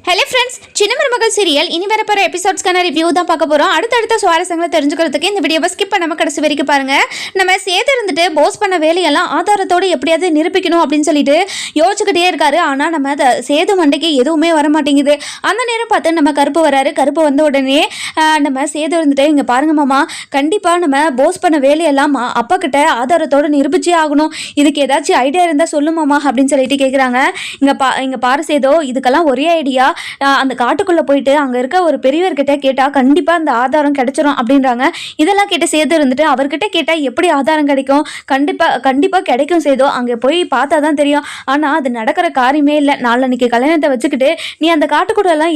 Hello friends, சின்ன மருமகள் serial இனி வரப்போகிற எபிசோட்ஸ்க்கான ரிவ்யூ தான் பார்க்க போகிறோம். அடுத்தடுத்த சுவாரஸ்யங்களை தெரிஞ்சுக்கிறதுக்கு இந்த வீடியோவை ஸ்கிப் பண்ணாமல் கடைசி வரைக்கும் பாருங்கள். நம்ம சேது இருந்துட்டு போஸ் பண்ண வேலையெல்லாம் ஆதாரத்தோடு எப்படியாவது நிரூபிக்கணும் அப்படின்னு சொல்லிட்டு யோசிச்சுக்கிட்டே இருக்காரு. ஆனால் நம்ம சேது மண்டைக்கு எதுவுமே வர மாட்டேங்குது. அந்த நேரம் பார்த்து நம்ம கருப்பு வராரு. கருப்பு வந்த உடனே நம்ம சேது இருந்துட்டு இங்கே பாருங்க மாமா, கண்டிப்பாக நம்ம போஸ் பண்ண வேலையெல்லாம் அப்பா கிட்ட ஆதாரத்தோடு நிரூபிச்சே ஆகணும். இதுக்கு ஏதாச்சும் ஐடியா இருந்தால் சொல்லுமாமா அப்படின்னு சொல்லிட்டு கேட்குறாங்க. இங்கே பாரு சேதோ, இதுக்கெல்லாம் ஒரே ஐடியா, அந்த காட்டுக்குள்ளே போயிட்டு அங்கே இருக்க ஒரு பெரியவர்கிட்ட கேட்டால் கண்டிப்பாக அந்த ஆதாரம் கிடைச்சிரும் அப்படின்றாங்க. இதெல்லாம் கேட்டு சேது இருந்துட்டு அவர்கிட்ட கேட்டால் எப்படி ஆதாரம் கிடைக்கும்? கண்டிப்பாக கிடைக்கும் சேதோ, அங்கே போய் பார்த்தா தான் தெரியும். ஆனால் அது நடக்கிற காரியமே இல்லை. நாளன்னைக்கு கல்யாணத்தை வச்சுக்கிட்டு நீ அந்த காட்டுக்குள்ளெல்லாம்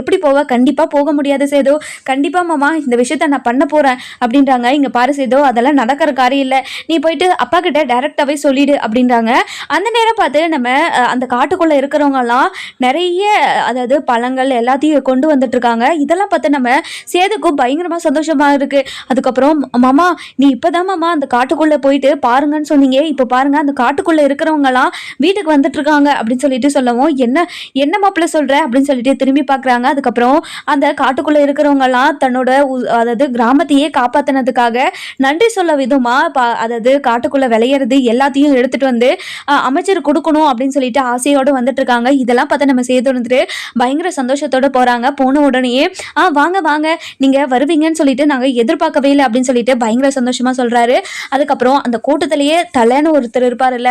எப்படி போவ? கண்டிப்பாக போக முடியாது சேதோ. கண்டிப்பாக மாமா, இந்த விஷயத்த நான் பண்ண போகிறேன் அப்படின்றாங்க. இங்கே பாரு சேதோ, அதெல்லாம் நடக்கிற காரியம் இல்லை. நீ போயிட்டு அப்பா கிட்ட டைரெக்டாகவே சொல்லிடு அப்படின்றாங்க. அந்த நேரம் பார்த்து நம்ம அந்த காட்டுக்குள்ளே இருக்கிறவங்கலாம் நிறைய அதாவது பழங்கள் எல்லாத்தையும் கொண்டு வந்துட்டு இருக்காங்க. இதெல்லாம் பார்த்து நம்ம சேதுக்கும் பயங்கரமா சந்தோஷமா இருக்கு. அதுக்கப்புறம் மாமா, நீ இப்பதான் மாமா அந்த காட்டுக்குள்ள போயிட்டு பாருங்கன்னு சொன்னீங்க, இப்போ பாருங்க அந்த காட்டுக்குள்ள இருக்கிறவங்கலாம் வீட்டுக்கு வந்துட்டு இருக்காங்க அப்படின்னு சொல்லிட்டு சொல்லவும், என்ன மாப்பிள்ள சொல்ற அப்படின்னு சொல்லிட்டு திரும்பி பாக்குறாங்க. அதுக்கப்புறம் அந்த காட்டுக்குள்ள இருக்கிறவங்கலாம் தன்னோட அதாவது கிராமத்தையே காப்பாத்தினதுக்காக நன்றி சொல்ல விதமா அதாவது காட்டுக்குள்ள விளையிறது எல்லாத்தையும் எடுத்துட்டு வந்து அமைச்சர் கொடுக்கணும் அப்படின்னு சொல்லிட்டு ஆசையோடு வந்துட்டு இருக்காங்க. இதெல்லாம் பார்த்து நம்ம சேது வந்துட்டு பயங்கர சந்தோஷத்தோட போறாங்க. போன உடனே வாங்க நீங்க வருவீங்கன்னு சொல்லிட்டு நாங்க எதிர்பார்க்கவே இல்லை அப்படின்னு சொல்லிட்டு பயங்கர சந்தோஷமா சொல்றாரு. அதுக்கப்புறம் அந்த கூட்டத்திலேயே தலைன்னு ஒருத்தர் இருப்பாருல்ல,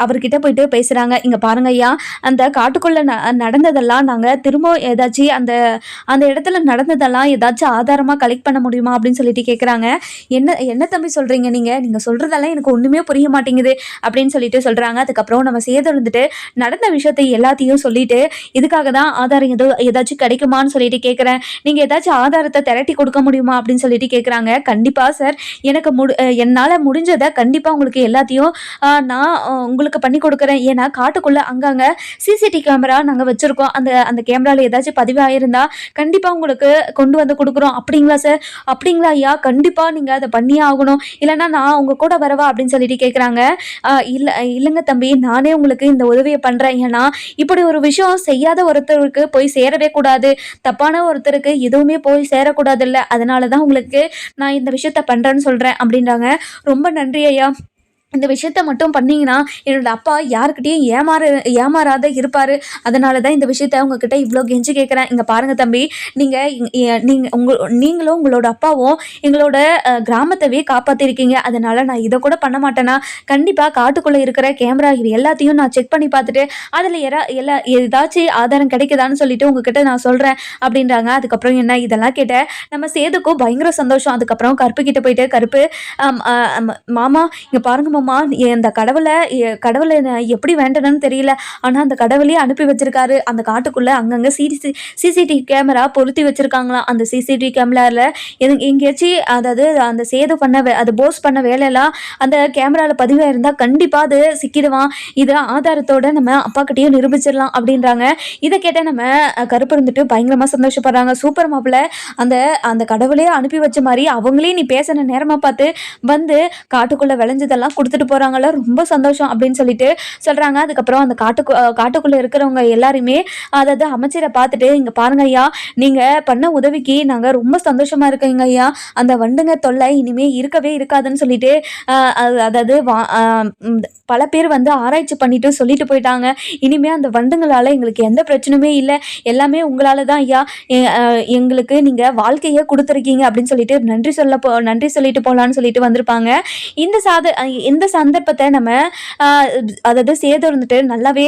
அவர்கிட்ட போயிட்டு பேசுறாங்க. இங்க பாருங்க ஐயா, அந்த காட்டுக்குள்ள நடந்ததெல்லாம் நாங்க திரும்ப ஏதாச்சும் அந்த இடத்துல நடந்ததெல்லாம் ஏதாச்சும் ஆதாரமா கலெக்ட் பண்ண முடியுமா அப்படின்னு சொல்லிட்டு கேட்குறாங்க. என்ன தம்பி சொல்றீங்க? நீங்க சொல்றதெல்லாம் எனக்கு ஒண்ணுமே புரிய மாட்டேங்குது அப்படின்னு சொல்லிட்டு சொல்றாங்க. அதுக்கப்புறம் நம்ம சேது இருந்துட்டு நடந்த விஷயத்தை எல்லாத்தையும் சொல்லிட்டு, இதுக்காக தான் ஆதாரம் ஏதாச்சும் கிடைக்குமான்னு சொல்லிட்டு கேட்குறேன், நீங்கள் ஏதாச்சும் ஆதாரத்தை திரட்டி கொடுக்க முடியுமா அப்படின்னு சொல்லிட்டு கேட்குறாங்க. கண்டிப்பாக சார், எனக்கு என்னால் முடிஞ்சதை கண்டிப்பாக உங்களுக்கு எல்லாத்தையும் நான் உங்களுக்கு பண்ணி கொடுக்குறேன். ஏன்னா காட்டுக்குள்ளே அங்கங்கே சிசிடிவி கேமரா நாங்கள் வச்சுருக்கோம். அந்த கேமராவில் ஏதாச்சும் பதிவாயிருந்தா கண்டிப்பாக உங்களுக்கு கொண்டு வந்து கொடுக்குறோம். அப்படிங்களா சார்? அப்படிங்களா ஐயா, கண்டிப்பாக நீங்கள் அதை பண்ணியே ஆகணும், இல்லைன்னா நான் உங்கள் கூட வரவா அப்படின்னு சொல்லிட்டு கேட்குறாங்க. இல்லைங்க தம்பி, நானே உங்களுக்கு இந்த உதவியை பண்ணுறேன். ஏன்னா இப்படி ஒரு விஷயம் செய்யாத ஒருத்தருக்கு போய் சேரவே கூடாது, தப்பான ஒருத்தருக்கு எதுவுமே போய் சேரக்கூடாது இல்லை, அதனால தான் உங்களுக்கு நான் இந்த விஷயத்த பண்ணுறேன்னு சொல்கிறேன் அப்படின்றாங்க. ரொம்ப நன்றி ஐயா, இந்த விஷயத்த மட்டும் பண்ணிங்கன்னா என்னோட அப்பா யாருக்கிட்டையும் ஏமாறாத இருப்பார். அதனால தான் இந்த விஷயத்த உங்ககிட்ட இவ்வளோ கெஞ்சி கேட்குறேன். இங்கே பாருங்கள் தம்பி, நீங்களும் உங்களோட அப்பாவும் எங்களோட கிராமத்தவே காப்பாற்றிருக்கீங்க. அதனால் நான் இதை கூட பண்ண மாட்டேன்னா, கண்டிப்பாக காட்டுக்குள்ளே இருக்கிற கேமரா இது எல்லாத்தையும் நான் செக் பண்ணி பார்த்துட்டு அதில் ஏதாச்சும் ஆதாரம் கிடைக்குதான்னு சொல்லிட்டு உங்ககிட்ட நான் சொல்கிறேன் அப்படின்றாங்க. அதுக்கப்புறம் என்ன இதெல்லாம் கேட்ட நம்ம சேதுக்கும் பயங்கர சந்தோஷம். அதுக்கப்புறம் கருப்பு கிட்ட போயிட்டு, கருப்பு மாமா இங்கே பாருங்க மாமா, இந்த கடவுளை எப்படி வேண்டணும்னு தெரியல, ஆனால் அந்த கடவுளையே அனுப்பி வச்சிருக்காரு. அந்த காட்டுக்குள்ளே அங்கங்கே சிசிடிவி கேமரா பொருத்தி வச்சிருக்காங்களாம். அந்த சிசிடிவி கேமராவில் எங்கேயாச்சும் அதாவது அந்த சேது அது போஸ் பண்ண வேலையெல்லாம் அந்த கேமராவில் பதிவாக இருந்தால் கண்டிப்பாக அது சிக்கிடுவான். இதை ஆதாரத்தோட நம்ம அப்பா கிட்டேயும் நிரூபிச்சிடலாம் அப்படின்றாங்க. இதை கேட்ட நம்ம கருப்பு இருந்துட்டு பயங்கரமாக சந்தோஷப்படுறாங்க. சூப்பர் மாப்பிள்ள, அந்த கடவுளே அனுப்பி வச்ச மாதிரி அவங்களே நீ பேசின நேரமாக பார்த்து வந்து காட்டுக்குள்ளே விளைஞ்சதெல்லாம் கொடுத்துட்டு போகிறாங்கள, ரொம்ப சந்தோஷம் அப்படின்னு சொல்லிட்டு சொல்கிறாங்க. அதுக்கப்புறம் அந்த காட்டுக்குள்ளே இருக்கிறவங்க எல்லாருமே அதாவது அமைச்சரை பார்த்துட்டு, இங்கே பாருங்க ஐயா, நீங்கள் பண்ண உதவிக்கு நாங்கள் ரொம்ப சந்தோஷமாக இருக்கோங்க ஐயா, அந்த வண்டுங்க தொல்லை இனிமேல் இருக்கவே இருக்காதுன்னு சொல்லிட்டு அதாவது பல பேர் வந்து ஆராய்ச்சி பண்ணிட்டு சொல்லிட்டு போயிட்டாங்க. இனிமேல் அந்த வண்டுங்களால் எங்களுக்கு எந்த பிரச்சனையுமே இல்லை, எல்லாமே உங்களால் தான் ஐயா, எங்களுக்கு நீங்கள் வாழ்க்கையை கொடுத்துருக்கீங்க அப்படின்னு சொல்லிட்டு நன்றி சொல்லிட்டு போகலான்னு சொல்லிட்டு வந்திருப்பாங்க. இந்த சந்தர்ப்பத்தை நம்ம அதாவது சேது இருந்துட்டு நல்லாவே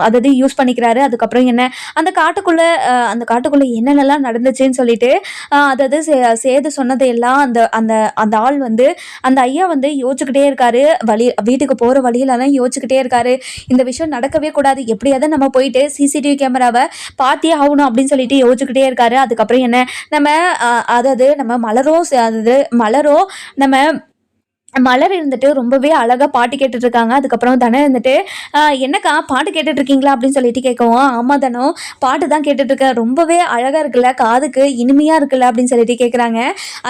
அதாவது யூஸ் பண்ணிக்கிறாரு. அதுக்கப்புறம் என்ன அந்த காட்டுக்குள்ளே என்னென்னலாம் நடந்துச்சுன்னு சொல்லிட்டு அதாவது சேது சொன்னதையெல்லாம் அந்த ஆள் வந்து அந்த ஐயா வந்து யோசிச்சுக்கிட்டே இருக்காரு. வீட்டுக்கு போகிற வழியிலலாம் யோசிச்சுக்கிட்டே இருக்காரு. இந்த விஷயம் நடக்கவே கூடாது, எப்படியாவது நம்ம போயிட்டு சிசிடிவி கேமராவை பார்த்தே ஆகணும் அப்படின்னு சொல்லிட்டு யோசிச்சுக்கிட்டே இருக்காரு. அதுக்கப்புறம் என்ன நம்ம அதாவது நம்ம மலரும் நம்ம மலர் இருந்துட்டு ரொம்பவே அழகா பாட்டு கேட்டுட்டு இருக்காங்க. அதுக்கப்புறம் தனம் இருந்துட்டு என்னக்கா பாட்டு கேட்டுட்டு இருக்கீங்களா அப்படின்னு சொல்லிட்டு கேட்கவும், ஆமா தனம் பாட்டு தான் கேட்டுட்டு இருக்கேன், ரொம்பவே அழகா இருக்குல்ல, காதுக்கு இனிமையா இருக்குல்ல அப்படின்னு சொல்லிட்டு கேட்குறாங்க.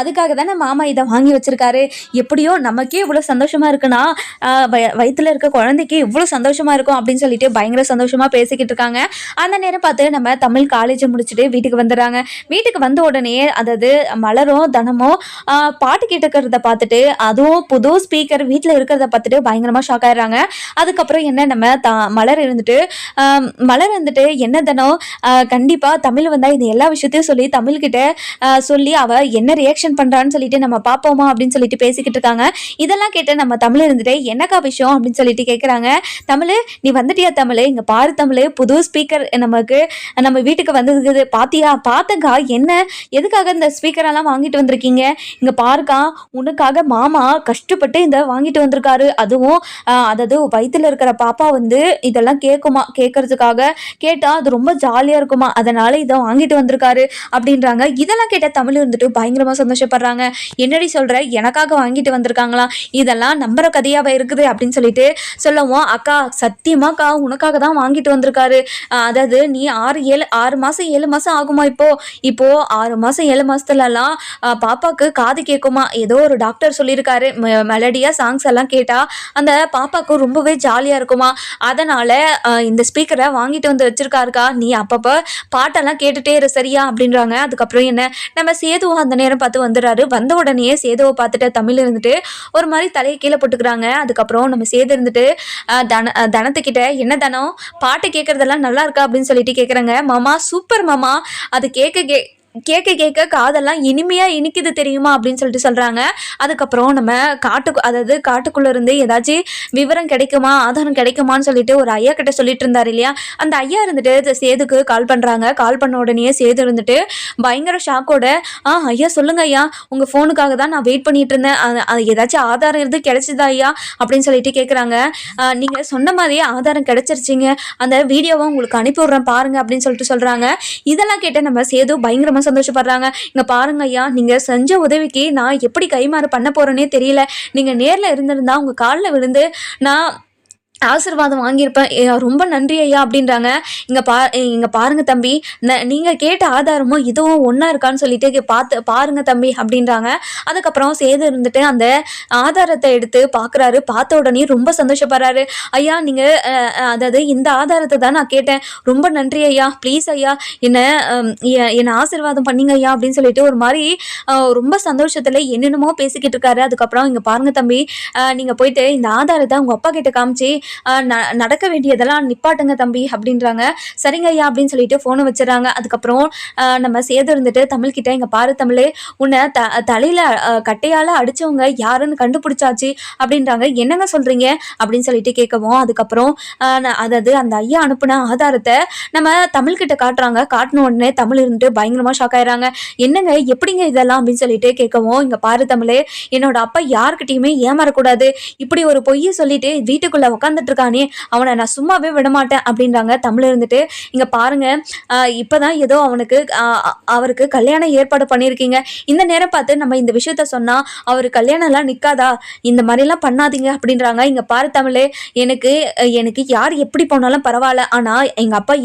அதுக்காக தானே மாமா இதை வாங்கி வச்சிருக்காரு. எப்படியோ நமக்கே இவ்வளோ சந்தோஷமா இருக்குன்னா வயிற்றுல இருக்க குழந்தைக்கு இவ்வளோ சந்தோஷமா இருக்கும் அப்படின்னு சொல்லிட்டு பயங்கர சந்தோஷமா பேசிக்கிட்டு இருக்காங்க. அந்த நேரம் பார்த்து நம்ம தமிழ் காலேஜ் முடிச்சுட்டு வீட்டுக்கு வந்துடுறாங்க. வீட்டுக்கு வந்த உடனே அதாவது மலரும் தனமும் பாட்டு கேட்டுக்கிறத பார்த்துட்டு, அதுவும் புது ஸ்பீக்கர் வீட்டில் இருக்கிறத பார்த்துட்டு பயங்கரமாக ஷாக் ஆயிடுறாங்க. அதுக்கப்புறம் என்ன நம்ம மலர் இருந்துட்டு என்ன தனம் கண்டிப்பாக தமிழ் வந்தால் இது எல்லா விஷயத்தையும் சொல்லி தமிழ்கிட்ட சொல்லி அவள் என்ன ரியாக்ஷன் பண்ணுறான்னு சொல்லிட்டு நம்ம பார்ப்போமா அப்படின்னு சொல்லிட்டு பேசிக்கிட்டு இருக்காங்க. இதெல்லாம் கேட்டு நம்ம தமிழ் இருந்துட்டு என்னக்கா விஷயம் அப்படின்னு சொல்லிட்டு கேட்குறாங்க. தமிழ் நீ வந்துட்டியா தமிழ், இங்கே பாரு தமிழ், புது ஸ்பீக்கர் நம்ம வீட்டுக்கு வந்ததுக்கு பாத்தியா, பார்த்தக்கா என்ன எதுக்காக இந்த ஸ்பீக்கரெல்லாம் வாங்கிட்டு வந்திருக்கீங்க, இங்கே பாருக்கா உனக்காக மாமா கஷ்டப்பட்டு இந்த வாங்கிட்டு வந்திருக்காரு. அதுவும் அதாவது வயிற்றுல இருக்கிற பாப்பா வந்து இதெல்லாம் கேட்கறதுக்காக கேட்டா அது ரொம்ப ஜாலியா இருக்குமா, அதனால இதை வாங்கிட்டு வந்திருக்காரு அப்படின்றாங்க. இதெல்லாம் கேட்ட தமிழ் இருந்துட்டு பயங்கரமா சந்தோஷப்படுறாங்க. என்னடி சொல்ற, எனக்காக வாங்கிட்டு வந்திருக்காங்களா, இதெல்லாம் நம்புற கதையாவே இருக்குது அப்படின்னு சொல்லிட்டு சொல்லவும், அக்கா சத்தியமாக்கா உனக்காக தான் வாங்கிட்டு வந்திருக்காரு. அதாவது நீ 6 மாசம் 7 மாசம் ஆகுமா, இப்போ 6 மாசம் 7 மாசத்துலலாம் பாப்பாக்கு காது கேட்குமா, ஏதோ ஒரு டாக்டர் சொல்லியிருக்காரு, மெலடியா சாங்ஸ் எல்லாம் கேட்டா அந்த பாப்பாக்கு ரொம்பவே ஜாலியா இருக்குமா, அதனால இந்த ஸ்பீக்கரை வாங்கிட்டு வந்து வச்சிருக்காருக்கா, நீ அப்பப்போ பாட்டெல்லாம் கேட்டுட்டே இரு சரியா அப்படின்றாங்க. அதுக்கப்புறம் என்ன நம்ம சேதுவும் அந்த நேரம் பார்த்து வந்துடுறாரு. வந்த உடனே சேதுவை பார்த்துட்டு தமிழ் இருந்துட்டு ஒரு மாதிரி தலையை கீழே போட்டுக்கிறாங்க. அதுக்கப்புறம் நம்ம சேது இருந்துட்டு தனத்துக்கிட்ட என்ன தனம் பாட்டு கேட்கறதெல்லாம் நல்லா இருக்கா அப்படின்னு சொல்லிட்டு கேட்குறாங்க. மாமா சூப்பர் மாமா, அது கேட்க காதெல்லாம் இனிமையா இனிக்குது தெரியுமா அப்படின்னு சொல்லிட்டு சொல்றாங்க. அதுக்கப்புறம் நம்ம காட்டுக்குள்ள இருந்து ஏதாச்சும் விவரம் கிடைக்குமா, ஆதாரம் கிடைக்குமான்னு சொல்லிட்டு ஒரு ஐயா கிட்ட சொல்லிட்டு இருந்தாரு இல்லையா, அந்த ஐயா இருந்துட்டு சேதுக்கு கால் பண்றாங்க. கால் பண்ண உடனே சேது இருந்துட்டு பயங்கர ஷாக்கோட ஐயா சொல்லுங்க ஐயா, உங்க போனுக்காக தான் நான் வெயிட் பண்ணிட்டு இருந்தேன், ஏதாச்சும் ஆதாரம் இருந்து கிடைச்சதா ஐயா அப்படின்னு சொல்லிட்டு கேட்குறாங்க. நீங்க சொன்ன மாதிரியே ஆதாரம் கிடைச்சிருச்சிங்க, அந்த வீடியோவை உங்களுக்கு அனுப்பி விடுறேன் பாருங்க அப்படின்னு சொல்லிட்டு சொல்றாங்க. இதெல்லாம் கேட்ட நம்ம சேது பயங்கரமா சந்தோஷப்படுறாங்க. இங்க பாருங்க ஐயா, நீங்க செஞ்ச உதவிக்கு நான் எப்படி கைமாறு பண்ண போறேனே தெரியல, நீங்க நேர்ல இருந்திருந்தா உங்க காலில் விழுந்து நான் ஆசீர்வாதம் வாங்கியிருப்பேன், ரொம்ப நன்றி ஐயா அப்படின்றாங்க. இங்க பாருங்க தம்பி, நீங்க கேட்ட ஆதாரமும் இதுவும் ஒன்னா இருக்கான்னு சொல்லிட்டு பாருங்க தம்பி அப்படின்றாங்க. அதுக்கப்புறம் சேது இருந்துட்டு அந்த ஆதாரத்தை எடுத்து பாக்குறாரு. பார்த்த உடனே ரொம்ப சந்தோஷப்படுறாரு. ஐயா நீங்க அதாவது இந்த ஆதாரத்தை தான் நான் கேட்டேன், ரொம்ப நன்றி ஐயா, ப்ளீஸ் ஐயா என்ன ஆசீர்வாதம் பண்ணீங்க ஐயா அப்படின்னு சொல்லிட்டு ஒரு மாதிரி ரொம்ப சந்தோஷத்துல என்னென்னமோ பேசிக்கிட்டு இருக்காரு. அதுக்கப்புறம் இங்க பாருங்க தம்பி, நீங்க போயிட்டு இந்த ஆதாரத்தை உங்க அப்பா கிட்ட காமிச்சு நடக்க வேண்டியதெல்லாம் நிப்பாட்டுங்க தம்பி அப்படின்றாங்க. சரிங்க ஐயா அப்படின்னு சொல்லிட்டு போனை வச்சிடறாங்க. அதுக்கப்புறம் நம்ம சேது இருந்துட்டு தமிழ் கிட்ட இங்க பாரு தமிழ், உன்னை தலையில கட்டையால அடிச்சவங்க யாருன்னு கண்டுபிடிச்சாச்சு அப்படின்றாங்க. என்னங்க சொல்றீங்க அப்படின்னு சொல்லிட்டு கேட்கவும், அதுக்கப்புறம் அதாவது அந்த ஐயா அனுப்புன ஆதாரத்தை நம்ம தமிழ் கிட்ட காட்டுறாங்க. காட்டின உடனே தமிழ் இருந்துட்டு பயங்கரமா ஷாக் ஆயிடுறாங்க. என்னங்க எப்படிங்க இதெல்லாம் அப்படின்னு சொல்லிட்டு கேட்கவும், இங்க பாரு தமிழ், என்னோட அப்பா யாருக்கிட்டையுமே ஏமாறக்கூடாது, இப்படி ஒரு பொய்யை சொல்லிட்டு வீட்டுக்குள்ள உட்காந்து இருக்கானே அவனை நான் சும்மாவே விடமாட்டேன் அப்படின்றாங்க. தமிழ் இருந்துட்டு இங்க பாருங்க, இப்பதான் ஏதோ அவருக்கு கல்யாணம் ஏற்பாடு பண்ணியிருக்கீங்க, இந்த நேரம் பார்த்து நம்ம இந்த விஷயத்த சொன்னா அவரு கல்யாணம் எல்லாம் நிக்காதா, இந்த மாதிரி எல்லாம் பண்ணாதீங்க அப்படின்றாங்க. இங்க பாரு தமிழ், எனக்கு யார் எப்படி போனாலும் பரவாயில்ல, ஆனா எங்க அப்பா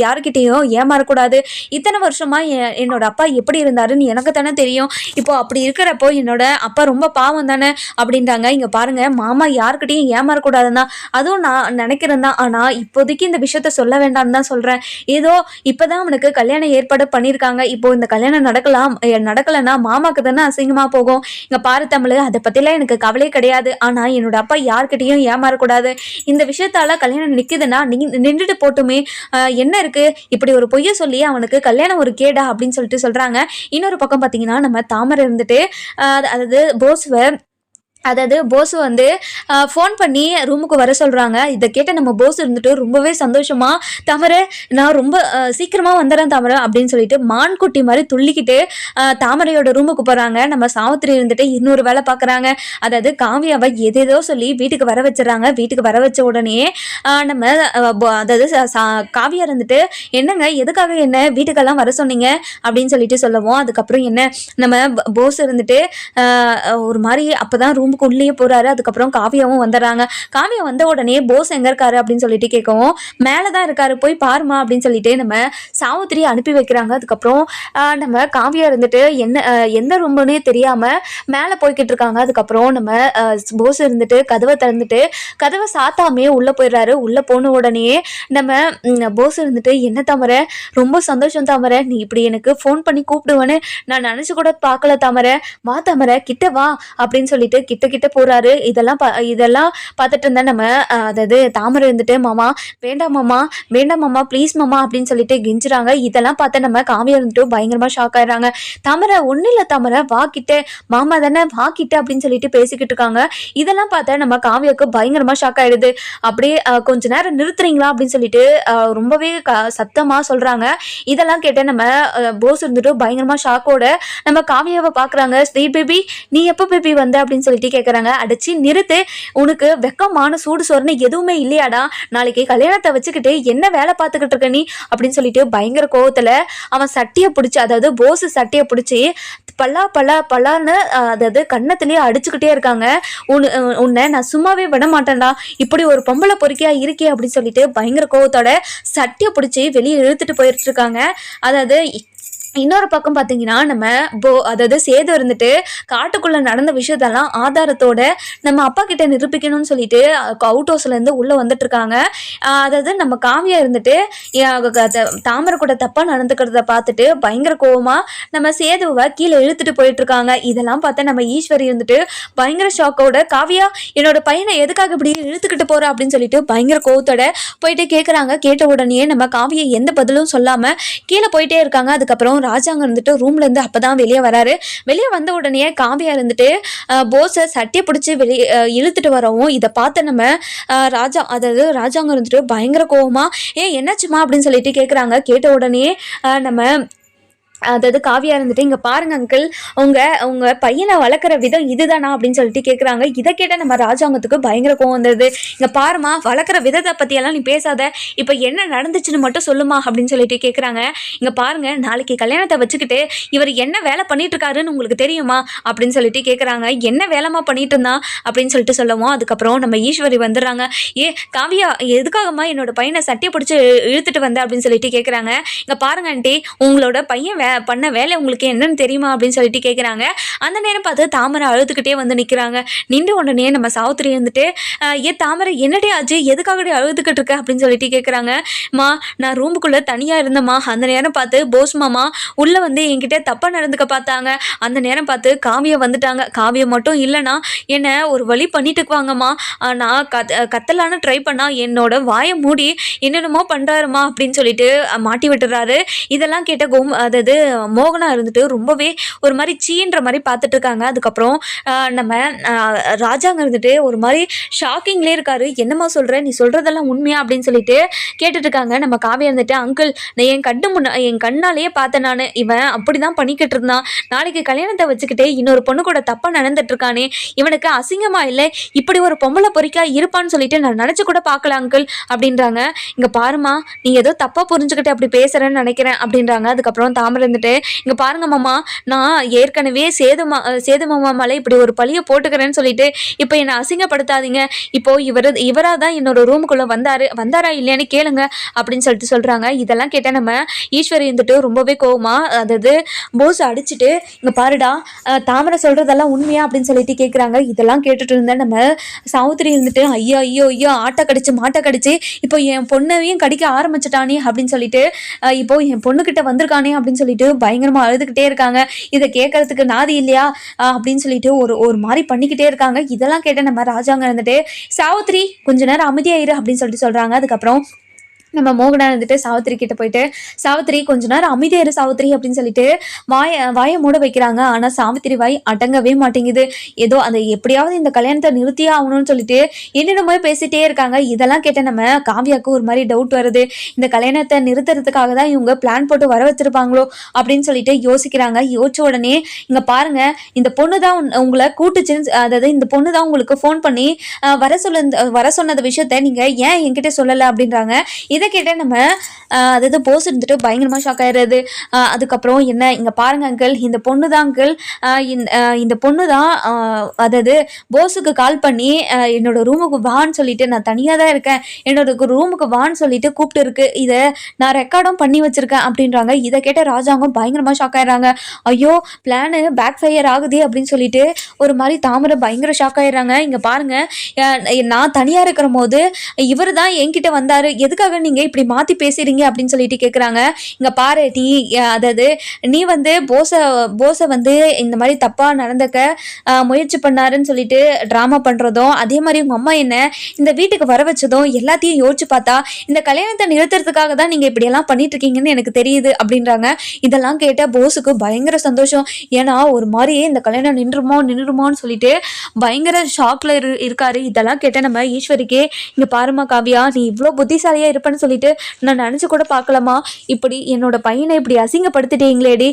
யாருக்கிட்டையும் ஏமாறக்கூடாது, இத்தனை வருஷமா என்னோட அப்பா எப்படி இருந்தாருன்னு எனக்கு தானே தெரியும், இப்போ அப்படி இருக்கிறப்போ என்னோட அப்பா ரொம்ப பாவம் தானே அப்படின்றாங்க. இங்க பாருங்க மாமா யாருக்கிட்டையும் ஏமாறக்கூடாதுன்னா அதுவும் நான் நினைக்கிறேன் தான், ஆனா இப்போதைக்கு இந்த விஷயத்த சொல்ல வேண்டாம்னு தான் சொல்றேன், ஏதோ இப்பதான் அவனுக்கு கல்யாணம் ஏற்பாடு பண்ணியிருக்காங்க, இப்போ இந்த கல்யாணம் நடக்கலன்னா மாமாக்கு தானே அசிங்கமா போகும். இங்க பாரு தமிழ், அதை பத்திலாம் எனக்கு கவலை கிடையாது, ஆனா என்னோட அப்பா யார்கிட்டையும் ஏமாறக்கூடாது, இந்த விஷயத்தால கல்யாணம் நிக்குதுன்னா நின்றுட்டு போட்டுமே, என்ன இருக்கு, இப்படி ஒரு பொய்ய சொல்லி அவனுக்கு கல்யாணம் ஒரு கேடா அப்படின்னு சொல்லிட்டு சொல்றாங்க. இன்னொரு பக்கம் பாத்தீங்கன்னா நம்ம தாமரை இருந்துட்டு அதாவது போஸ் வந்து ஃபோன் பண்ணி ரூமுக்கு வர சொல்கிறாங்க. இதை கேட்ட நம்ம போஸ் இருந்துட்டு ரொம்பவே சந்தோஷமாக, தாமரை நான் ரொம்ப சீக்கிரமாக வந்துடுறேன் தாமரை அப்படின்னு சொல்லிட்டு மான்குட்டி மாதிரி துள்ளிக்கிட்டு தாமரையோட ரூமுக்கு போகிறாங்க. நம்ம சாவித்திரி இருந்துட்டு இன்னொரு வேலை பார்க்குறாங்க. அதாவது காவியாவை எதேதோ சொல்லி வீட்டுக்கு வர வச்சிடறாங்க. வீட்டுக்கு வர வச்ச உடனே நம்ம அதாவது காவியா இருந்துட்டு என்னங்க எதுக்காக என்ன வீட்டுக்கெல்லாம் வர சொன்னீங்க அப்படின்னு சொல்லிட்டு சொல்லவும், அதுக்கப்புறம் என்ன நம்ம போஸ் இருந்துட்டு ஒரு மாதிரி அப்போதான் ரூம் ரூமுக்கு உள்ளேயே போறாரு. அதுக்கப்புறம் காவியாவும் வந்துடுறாங்க. காவியா வந்த உடனே போஸ் எங்க இருக்காரு அப்படின்னு சொல்லிட்டு கேட்கவும், மேலதான் இருக்காரு, போய் பாருமா அப்படின்னு சொல்லிட்டு நம்ம சாவித்திரி அனுப்பி வைக்கிறாங்க. அதுக்கப்புறம் நம்ம காவியா இருந்துட்டு எந்த ரூம்னே தெரியாம மேல போய்கிட்டு இருக்காங்க. அதுக்கப்புறம் நம்ம போஸ் இருந்துட்டு கதவை திறந்துட்டு கதவை சாத்தாமே உள்ள போயிடுறாரு. உள்ள போன உடனே நம்ம போஸ் இருந்துட்டு, என்ன தாமரை, ரொம்ப சந்தோஷம் தாமரை, நீ இப்படி எனக்கு ஃபோன் பண்ணி கூப்பிடுவேன்னு நான் நினைச்சு கூட பார்க்கல தாமரை, வா தாமரை கிட்ட வா அப்படின்னு சொல்லிட்டு கிட்ட கிட்ட போறாரு. இதெல்லாம் பார்த்துட்டு இருந்தா நம்ம அதாவது தாமரை இருந்துட்டு, மாமா வேண்டாம் மாமா, வேண்டாம் மாமா, ப்ளீஸ் மாமா அப்படின்னு சொல்லிட்டு கெஞ்சுறாங்க. இதெல்லாம் பார்த்து நம்ம காவியா இருந்துட்டு பயங்கரமா ஷாக் ஆயிடுறாங்க. தாமரை ஒன்னும் இல்லை தாமரை, வா கிட்ட, மாமா தானே, வா கிட்ட அப்படின்னு சொல்லிட்டு பேசிக்கிட்டு இருக்காங்க. இதெல்லாம் பார்த்தா நம்ம காவியாவுக்கு பயங்கரமா ஷாக் ஆயிடுது. அப்படியே கொஞ்ச நேரம் நிறுத்துறீங்களா அப்படின்னு சொல்லிட்டு ரொம்பவே சத்தமா சொல்றாங்க. இதெல்லாம் கேட்ட நம்ம போஸ் இருந்துட்டு பயங்கரமா ஷாக்கோட நம்ம காவியாவை பாக்குறாங்க. ஸ்ரீ பேபி, நீ எப்போ பேபி வந்த அப்படின்னு சொல்லிட்டு கேட்கறாங்க. அடிச்சு நிறுத்து, உனக்கு வெக்கமான சூடு சோறுன்னு எதுவுமே இல்லையாடா, நாளைக்கு கல்யாணத்தை வச்சுக்கிட்டு என்ன வேலை பார்த்துக்கிட்டு இருக்க நீ அப்படின்னு சொல்லிட்டு பயங்கர கோவத்துல அவன் சட்டியை பிடிச்சி, அதாவது போஸ் சட்டியை பிடிச்சி பல்லான்னு அதாவது கன்னத்திலேயே அடிச்சுக்கிட்டே இருக்காங்க. உன்னை நான் சும்மாவே விட மாட்டேன்டா, இப்படி ஒரு பொம்பளை பொறுக்கியா இருக்கே அப்படின்னு சொல்லிட்டு பயங்கர கோவத்தோட சட்டியை பிடிச்சி வெளியே இழுத்துட்டு போயிட்டு இருக்காங்க. அதாவது இன்னொரு பக்கம் பார்த்தீங்கன்னா நம்ம அதாவது சேது இருந்துட்டு காட்டுக்குள்ள நடந்த விஷயத்தெல்லாம் ஆதாரத்தோட நம்ம அப்பா கிட்ட நிரூபிக்கணும்னு சொல்லிட்டு அவுட் ஹவுஸ்ல இருந்து உள்ள வந்துட்டு இருக்காங்க. அதாவது நம்ம காவியா இருந்துட்டு தாமரை கூட தப்பா நடந்துக்கிறத பார்த்துட்டு பயங்கர கோவமா நம்ம சேதுவை கீழே இழுத்துட்டு போயிட்டு இருக்காங்க. இதெல்லாம் பார்த்தா நம்ம ஈஸ்வரி இருந்துட்டு பயங்கர ஷாக்கோட, காவியா என்னோட பையனை எதுக்காக இப்படி இழுத்துக்கிட்டு போற அப்படின்னு சொல்லிட்டு பயங்கர கோவத்தோட போயிட்டு கேட்குறாங்க. கேட்ட உடனே நம்ம காவியை எந்த பதிலும் சொல்லாம கீழே போயிட்டே இருக்காங்க. அதுக்கப்புறம் ராஜாங்க இருந்துட்டு ரூம்ல இருந்து அப்பதான் வெளியே வராரு. வெளியே வந்த உடனே காவியா இருந்துட்டு போஸை சட்டியை பிடிச்சி வெளியே இழுத்துட்டு வரவும் இதை பார்த்து நம்ம ராஜாங்க இருந்துட்டு பயங்கர கோவமா, என்னாச்சுமா அப்படின்னு சொல்லிட்டு கேட்குறாங்க. கேட்ட உடனே நம்ம அதாவது காவியா இருந்துட்டு, இங்க பாருங்க அங்கிள், உங்க பையனை வளர்க்குற விதம் இதுதானா அப்படின்னு சொல்லிட்டு கேட்குறாங்க. இதை கேட்ட நம்ம ராஜாங்கத்துக்கு பயங்கர கோவம் வந்தது. இங்க பாருமா, வளர்க்குற விதத்தை பற்றியெல்லாம் நீ பேசாத, இப்போ என்ன நடந்துச்சுன்னு மட்டும் சொல்லுமா அப்படின்னு சொல்லிட்டு கேட்குறாங்க. இங்க பாருங்க, நாளைக்கு கல்யாணத்தை வச்சுக்கிட்டு இவர் என்ன வேலை பண்ணிட்டு இருக்காருன்னு உங்களுக்கு தெரியுமா அப்படின்னு சொல்லிட்டு கேட்குறாங்க. என்ன வேலைமா பண்ணிட்டு இருந்தா அப்படின்னு சொல்லிட்டு சொல்லவும் அதுக்கப்புறம் நம்ம ஈஸ்வரி வந்துடுறாங்க. காவியா, எதுக்காகமா என்னோட பையனை சட்டியை பிடிச்சி இழுத்துட்டு வந்த அப்படின்னு சொல்லிட்டு கேட்குறாங்க. இங்க பாருங்க ஆண்டி, உங்களோட பையன் பண்ண வேலை உங்களுக்கு என்னன்னு தெரியுமா அப்படின்னு சொல்லிட்டு கேட்குறாங்க. அந்த நேரம் பார்த்து தாமரை அழுதுகிட்டே வந்து நிற்கிறாங்க. நின்று உடனே நம்ம சாவித்திரி வந்துட்டு, தாமரை என்னடி ஆச்சு, எதுக்காகடி அழுதுகிட்டு இருக்க அப்படின்னு சொல்லிட்டு கேட்குறாங்க. மா, நான் ரூமுக்குள்ளே தனியாக இருந்தேம்மா, அந்த நேரம் பார்த்து போஸ் மாமா உள்ளே வந்து என்கிட்ட தப்பாக நடந்துக்க பார்த்தாங்க. அந்த நேரம் பார்த்து காவியை வந்துட்டாங்க. காவியை மட்டும் இல்லைன்னா என்னை ஒரு வழி பண்ணிட்டுக்குவாங்கம்மா. நான் கத்தலான்னு ட்ரை பண்ணால் என்னோட வாயை மூடி என்னென்னமோ பண்ணுறாருமா அப்படின்னு சொல்லிட்டு மாட்டி விட்டுறாரு. இதெல்லாம் கேட்ட அதாவது மோகனா இருந்துட்டு ரொம்பவே ஒரு மாதிரி சீன்ற மாதிரி பார்த்துட்டு இருக்காங்க. அதுக்கப்புறம் நம்ம ராஜாங்க இருந்துட்டு ஒரு மாதிரி ஷாக்கிங்லேயே இருக்காரு. என்னம்மா சொல்கிற, நீ சொல்கிறதெல்லாம் உண்மையா அப்படின்னு சொல்லிட்டு கேட்டுட்டு இருக்காங்க. நம்ம காவியா இருந்துட்டு, அங்கிள், நான் என் கண்ணாலேயே பார்த்தேன், நான் இவன் அப்படி தான் பண்ணிக்கிட்டு இருந்தான், நாளைக்கு கல்யாணத்தை வச்சுக்கிட்டே இன்னொரு பொண்ணு கூட தப்பாக நடந்துட்டு இருக்கானே, இவனுக்கு அசிங்கமா இல்லை, இப்படி ஒரு பொம்பளை பொறிக்கா இருப்பான்னு சொல்லிட்டு நான் நினச்சி கூட பார்க்கல அங்கிள் அப்படின்றாங்க. இங்கே பாருமா, நீ ஏதோ தப்பாக புரிஞ்சுக்கிட்டு அப்படி பேசுகிறேன்னு நினைக்கிறேன் அப்படின்றாங்க. அதுக்கப்புறம் தாமரை இருந்துட்டு, இங்க பாருங்க மாமா, நான் ஏற்கனவே சேது மாமா மேலே இப்படி ஒரு பழியை போட்டுக்கிறேன்னு சொல்லிட்டு இப்போ என்னை அசிங்கப்படுத்தாதீங்க. இப்போ இவரா தான் என்னோட ரூமுக்குள்ள வந்தாரா இல்லையான்னு கேளுங்க அப்படின்னு சொல்லிட்டு சொல்றாங்க. இதெல்லாம் கேட்ட நம்ம ஈஸ்வரி இருந்துட்டு ரொம்பவே கோவமா, அதாவது போஸ் அடிச்சுட்டு, இங்க பாருடா, தாமரை சொல்றதெல்லாம் உண்மையா அப்படின்னு சொல்லிட்டு கேட்குறாங்க. இதெல்லாம் கேட்டுட்டு இருந்த நம்ம சாவித்திரி இருந்துட்டு, ஐயோ ஐயோ ஐயோ, ஆட்டை கடிச்சு மாட்டை கடிச்சு இப்போ என் பொண்ணையும் கடிக்க ஆரம்பிச்சிட்டானே அப்படின்னு சொல்லிட்டு, இப்போ என் பொண்ணுக்கிட்ட வந்திருக்கானே அப்படின்னு சொல்லிட்டு பயங்கரமா அழுதுகிட்டே இருக்காங்க. இதை கேட்கறதுக்கு நாதி இல்லையா அப்படின்னு சொல்லிட்டு ஒரு மாதிரி பண்ணிக்கிட்டே இருக்காங்க. இதெல்லாம் கேட்ட நம்ம ராஜாங்க இருந்துட்டு, சாவித்திரி கொஞ்ச நேரம் அமைதியாயிரு அப்படின்னு சொல்லிட்டு சொல்றாங்க. அதுக்கப்புறம் நம்ம மோகனா இருந்துட்டு சாவித்திரி கிட்ட போயிட்டு, சாவித்திரி கொஞ்ச நேரம் அமைதியாரு சாவித்திரி அப்படின்னு சொல்லிட்டு வாயை மூட வைக்கிறாங்க. ஆனா சாவித்திரி வாய் அடங்கவே மாட்டேங்குது. ஏதோ அந்த எப்படியாவது இந்த கல்யாணத்தை நிறுத்தியே ஆகணும்னு சொல்லிட்டு என்னென்னமோ பேசிட்டே இருக்காங்க. இதெல்லாம் கேட்ட நம்ம காவியாவுக்கு ஒரு மாதிரி டவுட் வருது. இந்த கல்யாணத்தை நிறுத்துறதுக்காக தான் இவங்க பிளான் போட்டு வர வச்சிருப்பாங்களோ அப்படின்னு சொல்லிட்டு யோசிக்கிறாங்க. யோசிச்ச உடனே, இங்க பாருங்க, இந்த பொண்ணு தான் உங்களை கூட்டுச்சுன்னு, அதாவது இந்த பொண்ணு தான் உங்களுக்கு ஃபோன் பண்ணி வர சொன்னது விஷயத்த நீங்க ஏன் என்கிட்ட சொல்லலை அப்படின்றாங்க. இதை கேட்ட நம்ம அதாவது போஸ் இருந்துட்டு பயங்கரமாக ஷாக் ஆயிடுறது. அதுக்கப்புறம் என்ன இங்கே பாருங்க அங்கிள், இந்த பொண்ணு தான் அங்கிள், இந்த பொண்ணு தான் அதாவது போஸுக்கு கால் பண்ணி என்னோட ரூமுக்கு வான்னு சொல்லிட்டு, நான் தனியாக தான் இருக்கேன், என்னோட ரூமுக்கு வான்னு சொல்லிட்டு கூப்பிட்டு இருக்கு, இதை நான் ரெக்கார்டும் பண்ணி வச்சிருக்கேன் அப்படின்றாங்க. இதை கேட்ட ராஜாங்கம் பயங்கரமாக ஷாக் ஆயிடுறாங்க. ஐயோ பிளானு பேக் ஃபயர் ஆகுது அப்படின்னு சொல்லிட்டு ஒரு மாதிரி தாமரை பயங்கர ஷாக் ஆயிடுறாங்க. இங்கே பாருங்க, நான் தனியாக இருக்கிற போது இவர் தான் என்கிட்ட வந்தார், எதுக்காக நீங்கள் இப்படி மாற்றி பேசுகிறீங்க அப்படின்னு சொல்லிட்டு கேட்குறாங்க. இங்கே பாரு நீ, அதாவது நீ வந்து போஸை வந்து இந்த மாதிரி தப்பாக நடந்துக்க முயற்சி பண்ணாருன்னு சொல்லிட்டு ட்ராமா பண்ணுறதும், அதே மாதிரி உங்கள் அம்மா என்ன இந்த வீட்டுக்கு வர வச்சதும் எல்லாத்தையும் யோசிச்சு பார்த்தா இந்த கல்யாணத்தை நிறுத்துறதுக்காக தான் நீங்கள் இப்படியெல்லாம் பண்ணிட்டு இருக்கீங்கன்னு எனக்கு தெரியுது அப்படின்றாங்க. இதெல்லாம் கேட்ட போஸுக்கு பயங்கர சந்தோஷம். ஏன்னா ஒரு மாதிரியே இந்த கல்யாணம் நின்றுமோன்னு சொல்லிட்டு பயங்கர ஷாக்ல இருக்காரு. இதெல்லாம் கேட்ட நம்ம ஈஸ்வரிக்கே, இங்கே பாருமா காவியா, நீ இவ்வளோ புத்திசாலியாக இருப்பேன்னு சொல்லிட்டு நான் நினச்சி கூட பார்க்கலாமா, இப்படி என்னோட பையனை இப்படி அசிங்கப்படுத்திட்டீங்களேடி,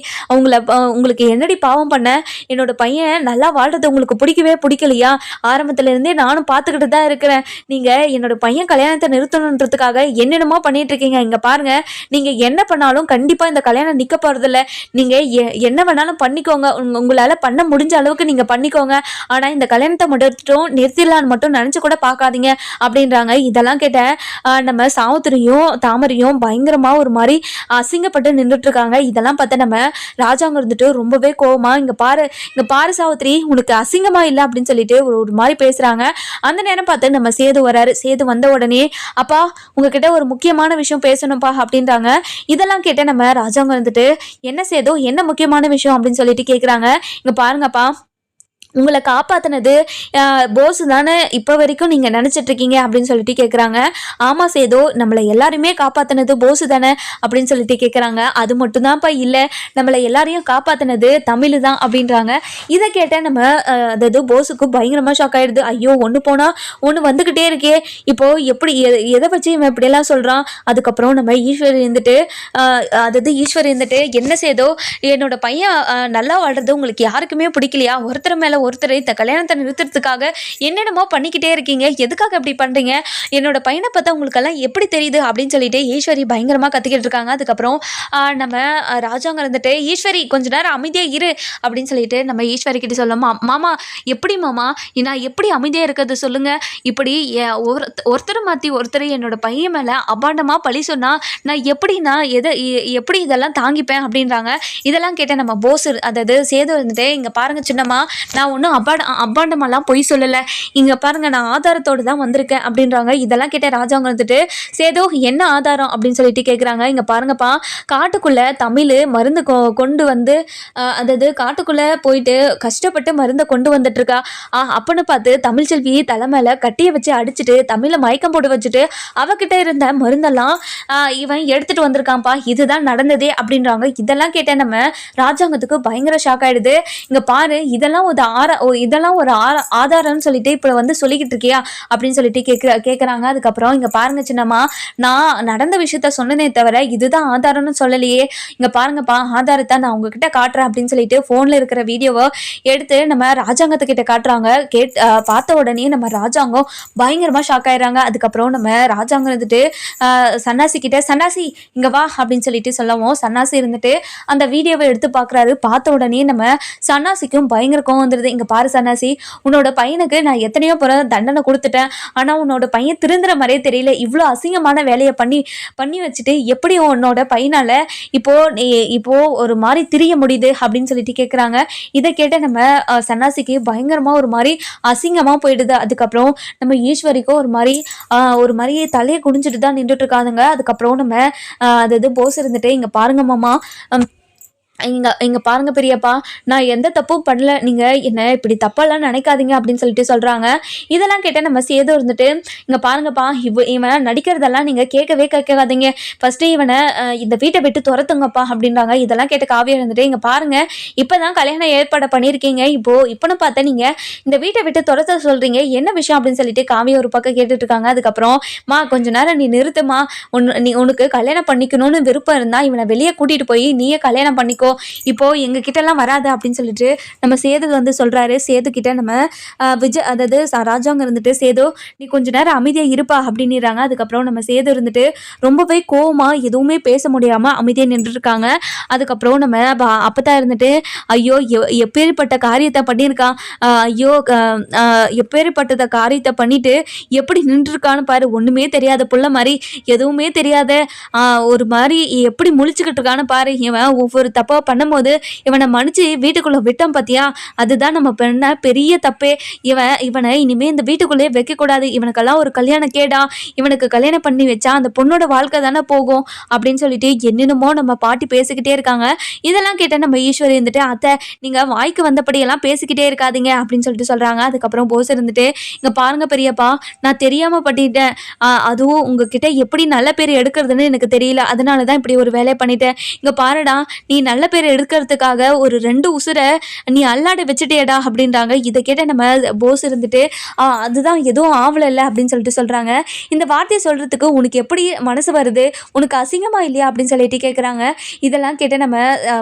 உங்களுக்கு என்னடி பாவம் பண்ண, என்னோட பையன் நல்லா வாழ்றது உங்களுக்கு பிடிக்கலையா, ஆரம்பத்துல இருந்தே நானும் பார்த்துக்கிட்டு தான் இருக்கிறேன், நீங்கள் என்னோட பையன் கல்யாணத்தை நிறுத்தணுன்றதுக்காக என்னென்னமோ பண்ணிட்டு இருக்கீங்க, இங்கே பாருங்க நீங்கள் என்ன பண்ணாலும் கண்டிப்பாக இந்த கல்யாணம் நிற்க போகிறதில்ல, நீங்கள் என்ன வேணாலும் பண்ணிக்கோங்க, உங்களால் பண்ண முடிஞ்ச அளவுக்கு நீங்கள் பண்ணிக்கோங்க, ஆனால் இந்த கல்யாணத்தை மட்டும் நிறுத்திடலான்னு மட்டும் நினச்சி கூட பார்க்காதீங்க அப்படின்றாங்க. இதெல்லாம் கேட்ட நம்ம சாவுத்திரியும் தாமரையும் பயங்கரமாக ஒரு மாதிரி அசிங்கப்பட்டு நின்றுட்டு இருக்காங்க. இதெல்லாம் பார்த்தா நம்ம ராஜாங்க இருந்துட்டு ரொம்பவே கோவமா, இங்கே பாரு சாவுத்திரி, உனக்கு அசிங்கமா இல்லை அப்படின்னு சொல்லிட்டு ஒரு மாதிரி பேசுகிறாங்க. அந்த நேரம் பார்த்து நம்ம சேது வராரு. சேது வந்த உடனே, அப்பா உங்ககிட்ட ஒரு முக்கியமான விஷயம் பேசணும்ப்பா அப்படின்றாங்க. இதெல்லாம் கேட்ட நம்ம ராஜாங்க இருந்துட்டு, என்ன சேது, என்ன முக்கியமான விஷயம் அப்படின்னு சொல்லிட்டு கேட்குறாங்க. இங்கே பாருங்கப்பா, உங்களை காப்பாற்றினது போஸ் தானே இப்போ வரைக்கும் நீங்கள் நினச்சிட்ருக்கீங்க அப்படின்னு சொல்லிட்டு கேட்குறாங்க. ஆமாம் சேதோ, நம்மளை எல்லாருமே காப்பாற்றினது போஸ் தானே அப்படின்னு சொல்லிட்டு கேட்குறாங்க. அது மட்டும்தான்ப்பா இல்லை, நம்மளை எல்லாரையும் காப்பாற்றினது தமிழ் தான் அப்படின்றாங்க. இதை கேட்டால் நம்ம அதாவது போஸுக்கு பயங்கரமாக ஷாக் ஆகிடுது. ஐயோ ஒன்று போனால் ஒன்று வந்துக்கிட்டே இருக்கே, இப்போது எப்படி எதை வச்சு இவன் இப்படியெல்லாம் சொல்கிறான். அதுக்கப்புறம் நம்ம ஈஸ்வரி இருந்துட்டு என்ன சேதோ, என்னோட பையன் நல்லா வாழ்றது உங்களுக்கு யாருக்குமே பிடிக்கலையா, ஒருத்தர் மேலே ஒருத்தர் இந்த கல்யாணத்தை நிறுத்துறதுக்காக என்னென்னமோ பண்ணிக்கிட்டே இருக்கீங்க, எதுக்காக இப்படி பண்றீங்க, என்னோட பையனை பார்த்தா உங்களுக்கெல்லாம் எப்படி தெரியுது அப்படின்னு சொல்லிட்டு ஈஸ்வரி பயங்கரமா கத்திக்கிட்டு இருக்காங்க. அதுக்கப்புறம் நம்ம ராஜாங்க இருந்துட்டு, ஈஸ்வரி கொஞ்ச நேரம் அமைதியா இரு அப்படின்னு சொல்லிட்டு நம்ம ஈஸ்வரி கிட்ட சொல்லலாம். மாமா எப்படி மாமா, நான் எப்படி அமைதியா இருக்கிறது சொல்லுங்க, இப்படி ஒருத்தர் மாற்றி ஒருத்தர் என்னோட பையன் மேலே அபாண்டமாக பழி சொன்னால் நான் எப்படி இதெல்லாம் தாங்கிப்பேன் அப்படின்றாங்க. இதெல்லாம் கேட்ட நம்ம போஸ் அதாவது சேது வந்துட்டு, இங்கே பாருங்க சின்னம்மா, நான் ஒன்றும் அப்பாண்டமெல்லாம் பொய் சொல்லலை, இங்கே பாருங்கள் நான் ஆதாரத்தோடு தான் வந்திருக்கேன் அப்படின்றாங்க. இதெல்லாம் கேட்ட ராஜாங்க வந்துட்டு, சேதோ என்ன ஆதாரம் அப்படின்னு சொல்லிட்டு கேட்குறாங்க. இங்கே பாருங்கப்பா, காட்டுக்குள்ளே தமிழ் மருந்து கொண்டு வந்து அதாவது காட்டுக்குள்ளே போயிட்டு கஷ்டப்பட்டு மருந்தை கொண்டு வந்துட்டுருக்கா, அப்பன்னு பார்த்து தமிழ் செல்வி தலைமையில கட்டியை வச்சு அடிச்சுட்டு தமிழை மயக்கம் போட்டு வச்சுட்டு அவகிட்ட இருந்த மருந்தெல்லாம் இவன் எடுத்துகிட்டு வந்திருக்கான்ப்பா, இதுதான் நடந்ததே அப்படின்றாங்க. இதெல்லாம் கேட்ட நம்ம ராஜாங்கத்துக்கு பயங்கர ஷாக் ஆகிடுது. இங்கே பாரு, இதெல்லாம் ஒரு ஆதாரம்னு சொல்லிட்டு இப்போ வந்து சொல்லிக்கிட்டு இருக்கியா அப்படின்னு சொல்லிட்டு கேட்குறாங்க. அதுக்கப்புறம் இங்கே பாருங்க சின்னம்மா, நான் நடந்த விஷயத்த சொன்னனே தவிர இதுதான் ஆதாரம்னு சொல்லலையே, இங்கே பாருங்கப்பா ஆதாரத்தை நான் உங்ககிட்ட காட்டுறேன் அப்படின்னு சொல்லிட்டு ஃபோனில் இருக்கிற வீடியோவை எடுத்து நம்ம ராஜாங்கத்துக்கிட்ட காட்டுறாங்க. பார்த்த உடனே நம்ம ராஜாங்கம் பயங்கரமாக ஷாக் ஆயிடுறாங்க. அதுக்கப்புறம் நம்ம ராஜாங்கம் இருந்துட்டு சன்னாசி கிட்ட, சன்னாசி இங்கே வா அப்படின்னு சொல்லிட்டு சொல்லவும் சன்னாசி இருந்துட்டு அந்த வீடியோவை எடுத்து பார்க்குறாரு. பார்த்த உடனே நம்ம சன்னாசிக்கும் பயங்கர கோவம் வந்துடுது. இங்கே பாரு சன்னாசி, உன்னோட பையனுக்கு நான் எத்தனையோ புற தண்டனை கொடுத்துட்டேன், ஆனால் உன்னோட பையன் திருந்துற மாதிரியே தெரியல, இவ்வளோ அசிங்கமான வேலையை பண்ணி வச்சுட்டு எப்படி உன்னோட பையனால் இப்போ ஒரு மாதிரி திரிய முடியுது அப்படின்னு சொல்லிட்டு கேட்குறாங்க. இதை கேட்ட நம்ம சன்னாசிக்கு பயங்கரமாக ஒரு மாதிரி அசிங்கமாக போயிடுது. அதுக்கப்புறம் நம்ம ஈஸ்வரிக்கும் ஒரு மாதிரி தலையை குடிஞ்சிட்டு தான் நின்றுட்டு இருக்காதுங்க. அதுக்கப்புறம் நம்ம அதாவது போஸ் இருந்துட்டு, இங்கே பாருங்க மாமா, இங்கே பாருங்க பெரியப்பா, நான் எந்த தப்பும் பண்ணல, நீங்கள் என்ன இப்படி தப்பெல்லாம் நினைக்காதீங்க அப்படின்னு சொல்லிட்டு சொல்கிறாங்க. இதெல்லாம் கேட்டால் நம்ம சேது இருந்துட்டு, இங்கே பாருங்கப்பா, இவன் நடிக்கிறதெல்லாம் நீங்கள் கேட்காதீங்க, ஃபஸ்ட்டு இவனை இந்த வீட்டை விட்டு துரத்துங்கப்பா அப்படின்றாங்க. இதெல்லாம் கேட்ட காவியா இருந்துட்டு, இங்கே பாருங்கள், இப்போ தான் கல்யாணம் ஏற்பாடு பண்ணியிருக்கீங்க, இப்போன்னு பார்த்தா நீங்கள் இந்த வீட்டை விட்டு துரத்த சொல்கிறீங்க, என்ன விஷயம் அப்படின்னு சொல்லிட்டு காவியா ஒரு பக்கம் கேட்டுட்ருக்காங்க. அதுக்கப்புறம் கொஞ்ச நேரம் நீ நிறுத்துமா, உனக்கு கல்யாணம் பண்ணிக்கணும்னு விருப்பம் இருந்தால் இவனை வெளியே கூட்டிகிட்டு போய் நீயே கல்யாணம் பண்ணிக்கோ, பார்த்துக்கோ, இப்போ எங்கள் கிட்டலாம் வராத அப்படின்னு சொல்லிட்டு நம்ம சேது வந்து சொல்கிறாரு. சேது கிட்ட நம்ம அதாவது ராஜாங்க இருந்துட்டு, சேது நீ கொஞ்ச நேரம் அமைதியாக இருப்பா அப்படின்னுறாங்க. அதுக்கப்புறம் நம்ம சேது இருந்துட்டு ரொம்பவே கோவமாக எதுவுமே பேச முடியாமல் அமைதியாக நின்றுருக்காங்க. அதுக்கப்புறம் நம்ம அப்பதான் இருந்துட்டு ஐயோ எப்பேற்பட்ட காரியத்தை பண்ணியிருக்கான், ஐயோ எப்பேற்பட்ட காரியத்தை பண்ணிட்டு எப்படி நின்றுருக்கான்னு பாரு, ஒன்றுமே தெரியாத புள்ள மாதிரி, எதுவுமே தெரியாத ஒரு மாதிரி எப்படி முழிச்சுக்கிட்டு இருக்கான்னு பாரு, இவன் ஒவ்வொரு தப்பாக பண்ணும்போது இவனை மன்னிச்சு வீட்டுக்குள்ளே விட்டான் பார்த்தியா, அதுதான் நம்ம பண்ண பெரிய தப்பே. இவனை இனிமேல் இந்த வீட்டுக்குள்ளேயே வைக்கக்கூடாது, இவனுக்கெல்லாம் ஒரு கல்யாணம் கேடா, இவனுக்கு கல்யாணம் பண்ணி வச்சா அந்த பொண்ணோட வாழ்க்கை தானே போகும் அப்படின்னு சொல்லிட்டு என்னென்னமோ நம்ம பாட்டி பேசிக்கிட்டே இருக்காங்க. இதெல்லாம் கேட்டால் நம்ம ஈஸ்வரி இருந்துட்டு அத்தை நீங்கள் வாய்க்கு வந்தபடியெல்லாம் பேசிக்கிட்டே இருக்காதீங்க அப்படின்னு சொல்லிட்டு சொல்கிறாங்க. அதுக்கப்புறம் போஸ் இருந்துட்டு இங்கே பாருங்க பெரியப்பா, நான் தெரியாமல் பண்ணிட்டேன், அதுவும் உங்ககிட்ட எப்படி நல்ல பேர் எடுக்கிறதுன்னு எனக்கு தெரியல, அதனால தான் இப்படி ஒரு வேலையை பண்ணிட்டேன். இங்கே பாருடா, நீ நல்ல பேர் எடுக்கிறதுக்காக ஒரு 2 உசுரை நீ அல்லாட வச்சுட்டேடா அப்படின்றாங்க. இதை கேட்ட நம்ம போஸ் இருந்துட்டு அதுதான் எதுவும் ஆவலை அப்படின்னு சொல்லிட்டு சொல்கிறாங்க. இந்த வார்த்தையை சொல்கிறதுக்கு உனக்கு எப்படி மனசு வருது, உனக்கு அசிங்கமா இல்லையா அப்படின்னு சொல்லிட்டு கேட்குறாங்க. இதெல்லாம் கேட்ட நம்ம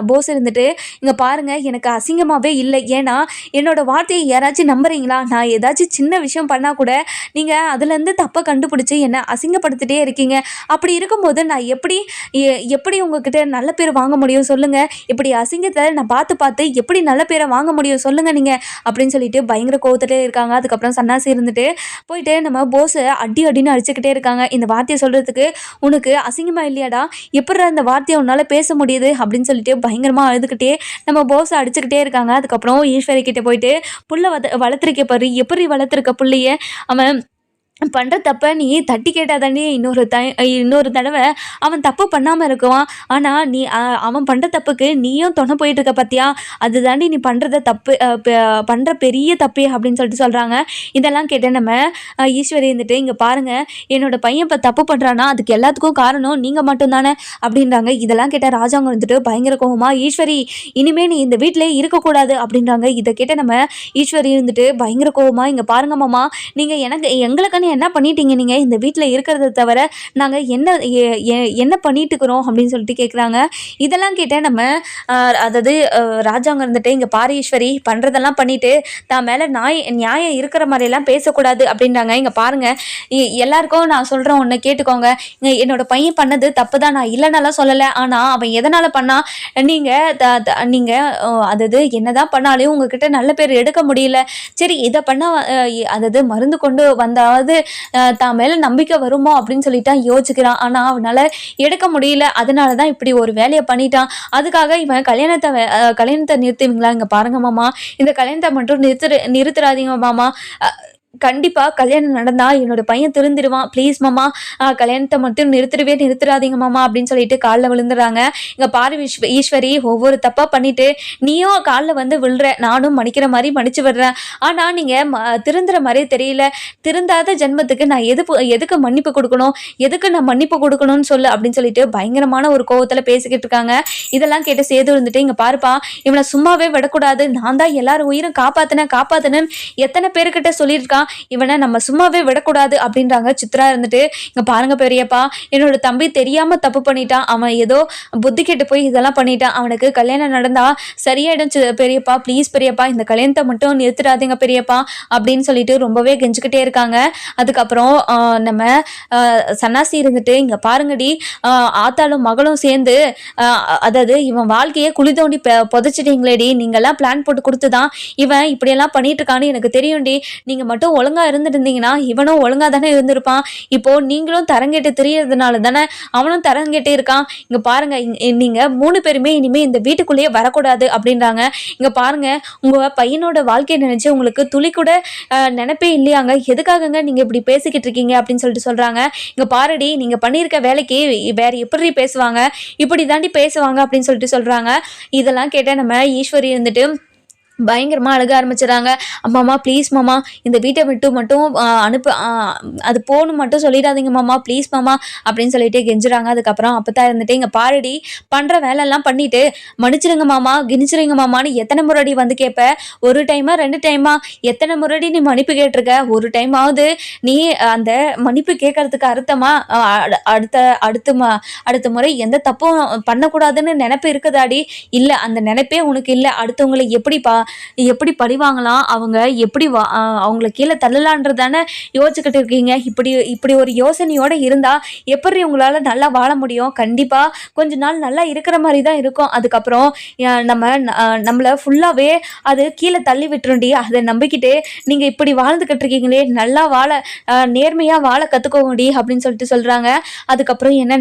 போஸ் இருந்துட்டு இங்கே பாருங்கள், எனக்கு அசிங்கமாகவே இல்லை, ஏன்னா என்னோட வார்த்தையை யாராச்சும் நம்புறீங்களா, நான் ஏதாச்சும் சின்ன விஷயம் பண்ணால் கூட நீங்கள் அதுலேருந்து தப்பை கண்டுபிடிச்சி என்னை அசிங்கப்படுத்திட்டே இருக்கீங்க, அப்படி இருக்கும்போது நான் எப்படி உங்ககிட்ட நல்ல பேர் வாங்க முடியும் சொல்லுங்கள், இப்படி அசிங்கத்தை நான் பார்த்து எப்படி நல்ல பேரை வாங்க முடியும் சொல்லுங்கள் நீங்கள் அப்படின்னு சொல்லிட்டு பயங்கர கோவத்திலே இருக்காங்க. அதுக்கப்புறம் சன்னாசி இருந்துட்டு போயிட்டு நம்ம போஸை அடின்னு அடிச்சுக்கிட்டே இருக்காங்க. இந்த வார்த்தையை சொல்கிறதுக்கு உனக்கு அசிங்கமா இல்லையாடா, எப்படி அந்த வார்த்தையை உன்னால் பேச முடியுது அப்படின்னு சொல்லிட்டு பயங்கரமாக அழுதுகிட்டே நம்ம போஸை அடிச்சுக்கிட்டே இருக்காங்க. அதுக்கப்புறம் ஈஸ்வரி கிட்டே போயிட்டு புள்ள வளர்த்துருக்க பாரு, எப்படி வளர்த்துருக்க புள்ளைய, அவன் பண்ணுற தப்பை நீ தட்டி கேட்டால் தானே இன்னொரு தடவை அவன் தப்பு பண்ணாமல் இருக்குவான், ஆனால் நீ அவன் பண்ணுற தப்புக்கு நீயும் துணை போயிட்டுருக்க பார்த்தியா, அது தாண்டி நீ பண்ணுறத தப்பு பண்ணுற பெரிய தப்பு அப்படின்னு சொல்லிட்டு சொல்கிறாங்க. இதெல்லாம் கேட்டேன் நம்ம ஈஸ்வரி இருந்துட்டு இங்கே பாருங்கள், என்னோடய பையன் இப்போ தப்பு பண்ணுறான்னா அதுக்கு எல்லாத்துக்கும் காரணம் நீங்கள் மட்டும்தானே அப்படின்றாங்க. இதெல்லாம் கேட்டால் ராஜாங்க வந்துட்டு பயங்கர கோவமா, ஈஸ்வரி இனிமேல் நீ இந்த வீட்டிலே இருக்கக்கூடாது அப்படின்றாங்க. இதை கேட்ட நம்ம ஈஸ்வரி இருந்துட்டு பயங்கர கோவமா, இங்கே பாருங்க மாமா, நீங்கள் எங்களுக்கான என்ன பண்ணிட்டீங்க, நீங்கள் இந்த வீட்டில் இருக்கிறத தவிர நாங்கள் என்ன பண்ணிட்டு இருக்கிறோம் அப்படின்னு சொல்லிட்டு கேட்குறாங்க. இதெல்லாம் கேட்டால் நம்ம அதாவது ராஜாங்க இருந்துட்டு இங்கே பாரு ஈஸ்வரி, பண்ணுறதெல்லாம் பண்ணிட்டு தான் மேலே நியாயம் இருக்கிற மாதிரிலாம் பேசக்கூடாது அப்படின்றாங்க. இங்கே பாருங்கள், எல்லாருக்கும் நான் சொல்கிறேன் ஒன்று கேட்டுக்கோங்க, என்னோட பையன் பண்ணது தப்பு தான், நான் இல்லைனாலாம் சொல்லலை, ஆனால் அவன் எதனால் பண்ணா, நீங்கள் அதாவது என்னதான் பண்ணாலும் உங்ககிட்ட நல்ல பேர் எடுக்க முடியல, சரி இதை பண்ணால் அதாவது மருந்து கொண்டு வந்தாவது தான் மேலே நம்பிக்கை வருமோ அப்படின்னு சொல்லிட்டு யோசிக்கிறான், ஆனால் அவனால் எடுக்க முடியல, அதனால தான் இப்படி ஒரு வேலையை பண்ணிட்டான், அதுக்காக இவன் கல்யாணத்தை நிறுத்துவீங்களா, இங்கே பாருங்க மாமா, இந்த கல்யாணத்தை மட்டும் நிறுத்துறாதீங்க மாமா, கண்டிப்பாக கல்யாணம் நடந்தால் என்னோட பையன் திருந்திடுவான், ப்ளீஸ் மாமா, கல்யாணத்தை மட்டும் நிறுத்துறாதீங்க மாமா அப்படின்னு சொல்லிட்டு காலில் விழுந்துடுறாங்க. இங்கே பாரு ஈஸ்வரி, ஒவ்வொரு தப்பாக பண்ணிவிட்டு நீயும் காலில் வந்து விழுற, நானும் மன்னிக்கிற மாதிரி மன்னிச்சு விடுறேன், ஆனால் நீங்கள் திருந்துற மாதிரியே தெரியல, திருந்தாத ஜென்மத்துக்கு நான் எதுக்கு மன்னிப்பு கொடுக்கணும், எதுக்கு நான் மன்னிப்பு கொடுக்கணும்னு சொல்லு அப்படின்னு சொல்லிட்டு பயங்கரமான ஒரு கோவத்தில் பேசிக்கிட்டு இருக்காங்க. இதெல்லாம் கேட்டு சேது இருந்துட்டு இங்கே பாருப்பா, இவனை சும்மாவே விடக்கூடாது, நான் தான் எல்லாரும் உயிரும் காப்பாத்தினேன்னு எத்தனை பேருக்கிட்ட சொல்லியிருக்கான், இவனை நம்ம சும்மாவே விடக்கூடாது அப்படின்றாங்க. சித்ரா இருந்துட்டு இங்க பாருங்க பெரியப்பா, என்னோட தம்பி தெரியாம தப்பு பண்ணிட்டான், அவன் ஏதோ புத்தி கெட்டு போய் இதெல்லாம் பண்ணிட்டான், அவனுக்கு கல்யாணம் நடந்தா சரியாயிடும் பெரியப்பா, ப்ளீஸ் பெரியப்பா, இந்த கல்யாணத்தை மட்டும் நிறுத்திடாதீங்க பெரியப்பா அப்படின்னு சொல்லிட்டு ரொம்பவே கெஞ்சிக்கிட்டே இருக்காங்க. அதுக்கப்புறம் நம்ம சன்னாசி இருந்துட்டு இங்க பாருங்கடி, ஆத்தாலும் மகளும் சேர்ந்து அதாவது இவன் வாழ்க்கையே குழி தோண்டி புதைச்சிட்டீங்களேடி, நீங்கெல்லாம் பிளான் போட்டு கொடுத்துதான் இவன் இப்படியெல்லாம் பண்ணிட்டு இருக்கான்னு எனக்கு தெரியும்டி, நீங்க மட்டும் ஒழுங்கா இருந்துருந்தீங்கன்னா இவனும் ஒழுங்கா தானே இருந்திருப்பான், இப்போ நீங்களும் தரங்கேட்டு தெரியறதுனால தானே அவனும் தரங்கேட்டே இருக்கான், இங்க பாருங்க, நீங்க 3 பேருமே இனிமே இந்த வீட்டுக்குள்ளேயே வரக்கூடாது அப்படின்றாங்க. இங்க பாருங்க, உங்க பையனோட வாழ்க்கையை நினைச்சு உங்களுக்கு துளி கூட நினைப்பே இல்லையாங்க, எதுக்காகங்க நீங்க இப்படி பேசிக்கிட்டு இருக்கீங்க அப்படின்னு சொல்லிட்டு சொல்றாங்க. இங்க பாருடி, நீங்க பண்ணியிருக்க வேலைக்கு வேற எப்படி பேசுவாங்க, இப்படி தாண்டி பேசுவாங்க அப்படின்னு சொல்லிட்டு சொல்றாங்க. இதெல்லாம் கேட்ட நம்ம ஈஸ்வரி இருந்துட்டு பயங்கரமாக அழுக ஆரம்பிச்சிடறாங்க. அம்மாம்மா ப்ளீஸ் மாமா, இந்த வீட்டை விட்டு மட்டும் அனுப்பு, அது போகணும் மட்டும் சொல்லிடாதீங்க மாமா, ப்ளீஸ் மாமா அப்படின்னு சொல்லிட்டு கெஞ்சுறாங்க. அதுக்கப்புறம் அப்போ இருந்துட்டு இங்கே பாருடி, பண்ணுற வேலையெல்லாம் பண்ணிட்டு மன்னிச்சிருங்க மாமா, கிணிச்சிருங்க மாமான்னு எத்தனை முறைடி வந்து கேட்ப? ஒரு டைமா 2 டைமா? எத்தனை முறைடி நீ மன்னிப்பு கேட்டிருக்க? ஒரு டைமாவது நீ அந்த மன்னிப்பு கேட்கறதுக்கு அர்த்தமா அடுத்த அடுத்த அடுத்த முறை எந்த தப்பும் பண்ணக்கூடாதுன்னு நினைப்பு இருக்குதாடி? இல்லை, அந்த நினைப்பே உனக்கு இல்லை. அடுத்தவங்களை எப்படி பழி வாங்கலாம், அவங்க எப்படி அவங்கள கீழே தள்ளலான்றதானே யோசிச்சுக்கிட்டு இருக்கீங்க. இப்படி இப்படி ஒரு யோசனையோட இருந்தா எப்படி உங்களால நல்லா வாழ முடியும்? கண்டிப்பா கொஞ்ச நாள் நல்லா இருக்கிற மாதிரி தான் இருக்கும். அதுக்கப்புறம் நம்மள ஃபுல்லாவே அது கீழே தள்ளி விட்டுருண்டி. அதை நம்பிக்கிட்டு நீங்க இப்படி வாழ்ந்துகிட்டு இருக்கீங்களே, நல்லா வாழ நேர்மையா வாழ கத்துக்கோங்கடி அப்படின்னு சொல்லிட்டு சொல்றாங்க. அதுக்கப்புறம் என்ன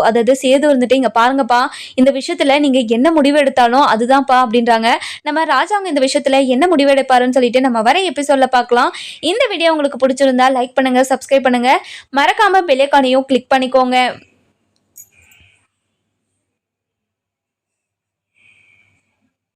அதாவது சேது வந்துட்டு, இங்க பாருங்கப்பா, இந்த விஷயத்துல நீங்க என்ன முடிவு எடுத்தாலும் அதுதான்ப்பா அப்படின்றாங்க. நம்ம ராஜாங்க இந்த விஷயத்துல என்ன முடிவெடுப்பாருன்னு சொல்லிட்டு நம்ம வர எபிசோட்ல பார்க்கலாம். இந்த வீடியோ உங்களுக்கு பிடிச்சிருந்தா லைக் பண்ணுங்க, சப்ஸ்கிரைப் பண்ணுங்க, மறக்காம பெல் ஐகானையும் கிளிக் பண்ணிக்கோங்க.